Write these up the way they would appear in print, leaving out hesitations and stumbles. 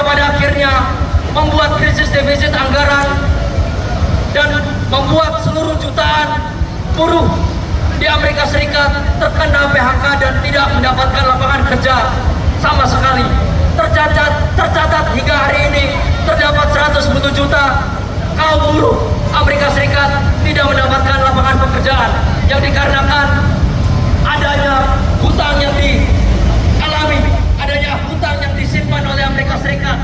pada akhirnya membuat krisis defisit anggaran dan membuat seluruh jutaan buruh di Amerika Serikat terkena PHK dan tidak mendapatkan lapangan kerja sama sekali. Tercatat hingga hari ini terdapat 110 juta kaum buruh Amerika Serikat tidak mendapatkan lapangan pekerjaan yang dikarenakan adanya hutang yang dialami, adanya hutang yang disimpan oleh Amerika Serikat,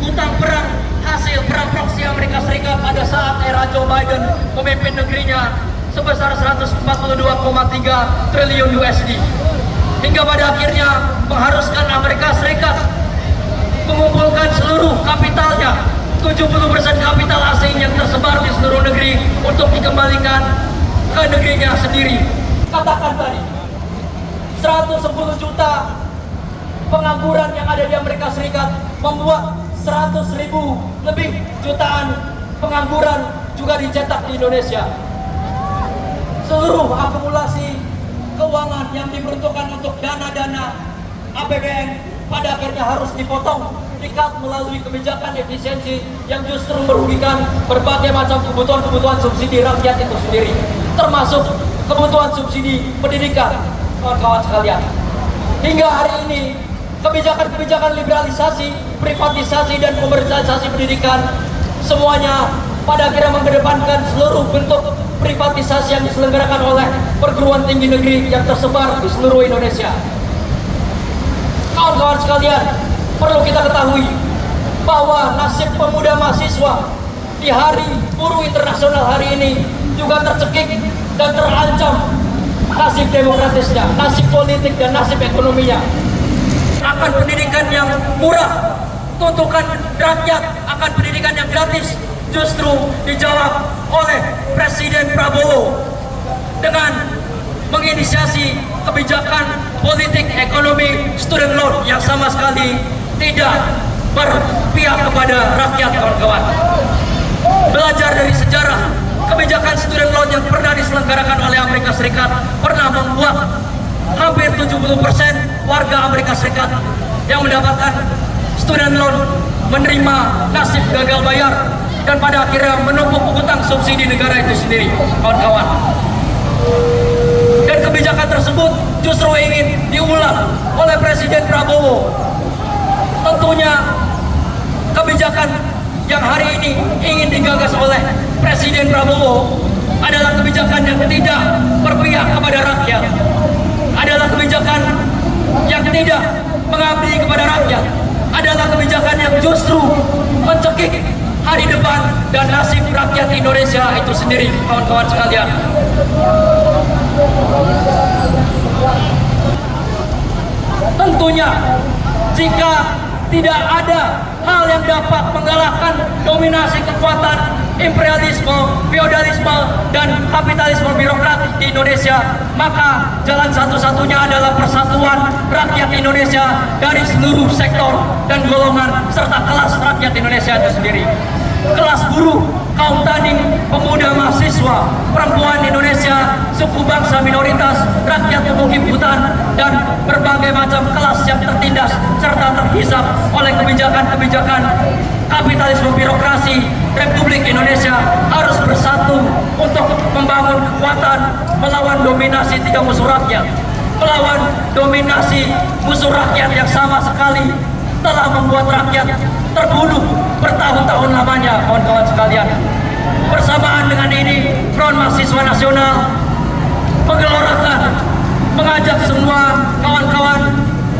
hutang perang hasil perang proksi Amerika Serikat pada saat era Joe Biden memimpin negerinya sebesar 142,3 triliun USD, hingga pada akhirnya mengharuskan Amerika Serikat mengumpulkan seluruh kapitalnya, 70% kapital asing yang tersebar di seluruh negeri untuk dikembalikan ke negerinya sendiri. Katakan tadi 110 juta pengangguran yang ada di Amerika Serikat membuat 100.000 lebih jutaan pengangguran juga dicetak di Indonesia. Seluruh akumulasi keuangan yang diperuntukkan untuk dana-dana APBN pada akhirnya harus dipotong, dikat melalui kebijakan efisiensi yang justru merugikan berbagai macam kebutuhan subsidi rakyat itu sendiri, termasuk kebutuhan subsidi pendidikan, kawan-kawan sekalian. Hingga hari ini kebijakan-kebijakan liberalisasi, privatisasi, dan komersialisasi pendidikan semuanya pada akhirnya mengedepankan seluruh bentuk privatisasi yang diselenggarakan oleh perguruan tinggi negeri yang tersebar di seluruh Indonesia. Kawan-kawan sekalian, perlu kita ketahui bahwa nasib pemuda mahasiswa di Hari Buruh Internasional hari ini juga tercekik dan terancam nasib demokratisnya, nasib politik dan nasib ekonominya. Akan pendidikan yang murah, tuntukan rakyat akan pendidikan yang gratis justru dijawab oleh Presiden Prabowo dengan menginisiasi kebijakan politik ekonomi student loan yang sama sekali tidak berpihak kepada rakyat, kawan-kawan. Belajar dari sejarah, kebijakan student loan yang pernah diselenggarakan oleh Amerika Serikat pernah membuat hampir 70% warga Amerika Serikat yang mendapatkan student loan menerima nasib gagal bayar dan pada akhirnya menumpuk hutang subsidi negara itu sendiri, kawan-kawan. Dan kebijakan tersebut justru ingin diulang oleh Presiden Prabowo. Tentunya kebijakan yang hari ini ingin digagas oleh Presiden Prabowo adalah kebijakan yang tidak berpihak kepada rakyat, adalah kebijakan yang tidak mengabdi kepada rakyat, adalah kebijakan yang justru mencekik hari depan dan nasib rakyat Indonesia itu sendiri, kawan-kawan sekalian. Tentunya jika tidak ada hal yang dapat mengalahkan dominasi kekuatan imperialisme, feodalisme, dan kapitalisme birokratik di Indonesia, maka jalan satu-satunya adalah persatuan rakyat Indonesia dari seluruh sektor dan golongan serta kelas rakyat Indonesia itu sendiri. Kelas buruh, kaum tani, pemuda mahasiswa, perempuan Indonesia, suku bangsa minoritas, rakyat pemukim hutan, dan berbagai macam kelas yang tertindas serta terhisap oleh kebijakan-kebijakan kapitalisme birokrasi Republik Indonesia harus bersatu untuk membangun kekuatan melawan dominasi tiga musuh rakyat, melawan dominasi musuh rakyat yang sama sekali telah membuat rakyat terbunuh bertahun-tahun lamanya, kawan-kawan sekalian. Bersamaan dengan ini, Front Mahasiswa Nasional menggelorakan, mengajak semua kawan-kawan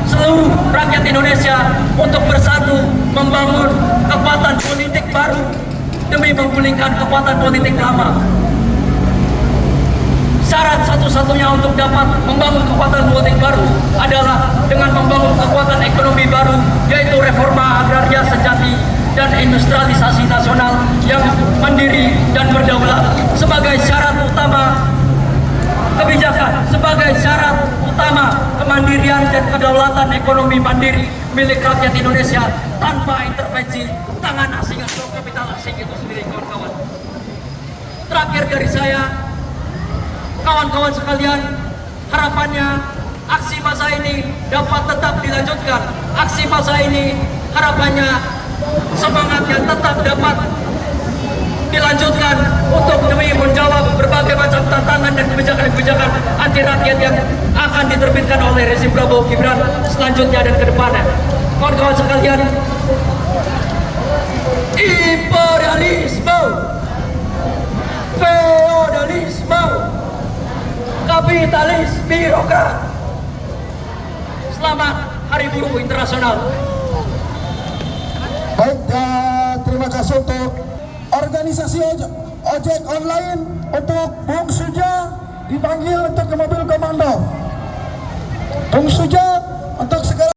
seluruh rakyat Indonesia untuk bersatu membangun kekuatan politik baru demi menggulingkan kekuatan politik lama. Syarat satu-satunya untuk dapat membangun kekuatan politik baru adalah dengan membangun kekuatan ekonomi baru, yaitu reforma agraria sejati dan industrialisasi nasional yang mandiri dan berdaulat sebagai syarat utama kebijakan, sebagai syarat utama kemandirian dan kedaulatan ekonomi mandiri milik rakyat Indonesia tanpa intervensi tangan asing atau kapital asing itu sendiri, kawan-kawan. Terakhir dari saya, kawan-kawan sekalian, harapannya aksi massa ini dapat tetap dilanjutkan. Aksi massa ini harapannya semangatnya tetap dapat dilanjutkan untuk demi menjawab berbagai macam tantangan dan kebijakan-kebijakan anti rakyat yang akan diterbitkan oleh rezim Prabowo Gibran selanjutnya dan ke depannya. Kawan-kawan sekalian, imperialisme, feodalisme, kapitalis birokrat. Selamat Hari Buruh Internasional. Baik, terima kasih untuk organisasi ojek online. Untuk Bung Suja dipanggil untuk ke mobil komando. Bung Suja untuk